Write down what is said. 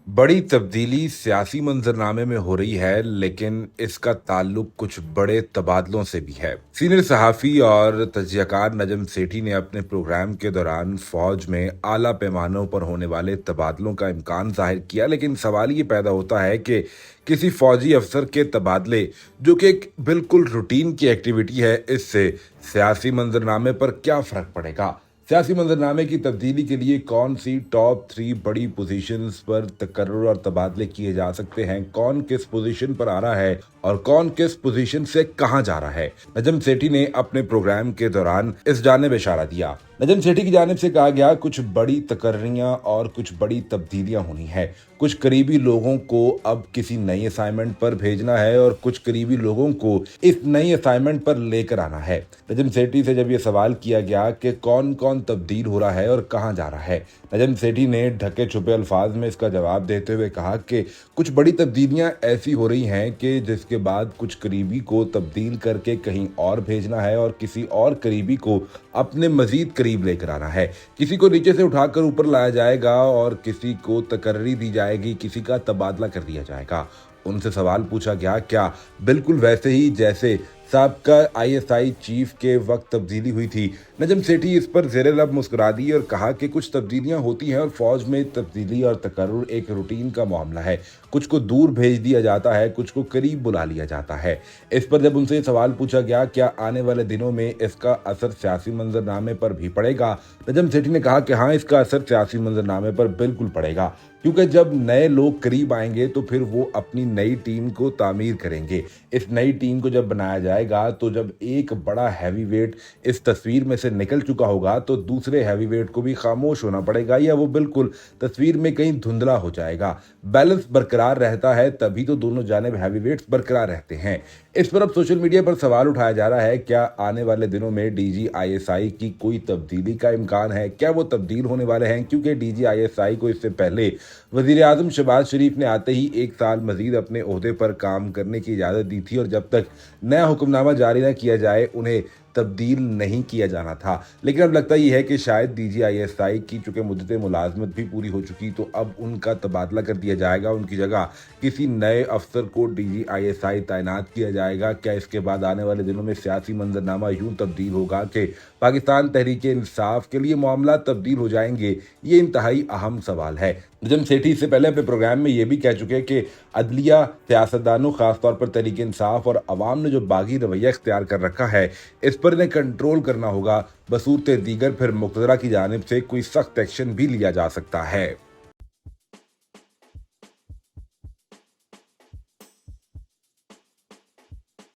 बड़ी तब्दीली सियासी मंजरनामे में हो रही है, लेकिन इसका ताल्लुक कुछ बड़े तबादलों से भी है। सीनियर सहाफ़ी और तजज़ियाकार नजम सेठी ने अपने प्रोग्राम के दौरान फौज में आला पैमानों पर होने वाले तबादलों का इम्कान जाहिर किया, लेकिन सवाल ये पैदा होता है कि किसी फौजी अफसर के तबादले, जो कि एक बिल्कुल रूटीन की एक्टिविटी है, इससे सियासी मंजरनामे पर क्या फ़र्क पड़ेगा। सियासी मंजरनामे की तब्दीली के लिए कौन सी टॉप 3 बड़ी पोजीशंस पर तकर्रुर और तबादले किए जा सकते हैं, कौन किस पोजीशन पर आ रहा है और कौन किस पोजीशन से कहां जा रहा है। नजम सेठी ने अपने प्रोग्राम के दौरान इस जानिब इशारा दिया। नजम सेठी की जानिब से कहा गया, कुछ बड़ी तकर्रियां और कुछ बड़ी तब्दीलियां होनी है। कुछ करीबी लोगों को अब किसी नई असाइनमेंट पर भेजना है और कुछ करीबी लोगों को इस नई असाइनमेंट पर लेकर आना है। नजम सेठी से जब ये सवाल किया गया कि कौन कौन तब्दील हो रहा है और कहां जा रहा है, नजम सेठी ने ढके छुपे अल्फाज में इसका जवाब देते हुए कहा कि कुछ बड़ी तब्दीलियां ऐसी हो रही हैं कि जिसके बाद कुछ करीबी को तब्दील करके कहीं और भेजना है और किसी और करीबी को अपने मजीद करीब लेकर आना है। किसी को नीचे से उठाकर ऊपर लाया जाएगा और किसी को तकर्री दी जाएगी, किसी का तबादला कर दिया जाएगा। उनसे सवाल पूछा गया, क्या बिल्कुल वैसे ही जैसे साबका आईएसआई चीफ के वक्त तब्दीली हुई थी। नजम सेठी इस पर ज़ेरे लब मुस्कुरा दी और कहा कि कुछ तब्दीलियां होती हैं और फौज में तब्दीली और तकर्रुर एक रूटीन का मामला है। कुछ को दूर भेज दिया जाता है, कुछ को करीब बुला लिया जाता है। इस पर जब उनसे सवाल पूछा गया, क्या आने वाले दिनों में इसका असर सियासी मंजरनामे पर भी पड़ेगा, नजम सेठी ने कहा कि हाँ, इसका असर सियासी मंजरनामे पर बिल्कुल पड़ेगा, क्योंकि जब नए लोग करीब आएंगे तो फिर वो अपनी नई टीम को तामीर करेंगे। इस नई टीम को जब बनाया जाएगा तो जब एक बड़ा हैवी वेट इस तस्वीर में से निकल चुका होगा तो दूसरे हैवी वेट को भी खामोश होना पड़ेगा या वो बिल्कुल तस्वीर में कहीं धुंधला हो जाएगा। बैलेंस बरकरार रहता है तभी तो दोनों जानिब हैवी वेट्स बरकरार रहते हैं। इस पर अब सोशल मीडिया पर सवाल उठाया जा रहा है, क्या आने वाले दिनों में डीजी आईएसआई की कोई तब्दीली का इम्कान है, क्या वो तब्दील होने वाले हैं, क्योंकि डीजी आईएसआई को इससे पहले वजीर आजम शहबाज शरीफ ने आते ही 1 साल मजीद अपने ओहदे पर काम करने की इजाज़त दी थी और जब तक नया हुक्मनामा जारी न किया जाए उन्हें तब्दील नहीं किया जाना था। लेकिन अब लगता ही है कि शायद डीजीआईएसआई की चूंकि मुद्दत मुलाजमत भी पूरी हो चुकी, तो अब उनका तबादला कर दिया जाएगा, उनकी जगह किसी नए अफसर को डीजीआईएसआई तैनात किया जाएगा। क्या इसके बाद आने वाले दिनों में सियासी मंजरनामा यूं तब्दील होगा कि पाकिस्तान तहरीक इंसाफ के लिए मामला तब्दील हो जाएंगे? ये इंतहाई अहम सवाल है। नजम सेठी इससे पहले अपने प्रोग्राम में ये भी कह चुके कि अदलिया, सियासतदानों, खासतौर पर तहरीक इंसाफ और अवाम ने जो बागी रवैया इख्तियार कर रखा है, इस पर इन्हें कंट्रोल करना होगा। बसूरत दीगर फिर मुक़तदरा की जानिब से कोई सख्त एक्शन भी लिया जा सकता है।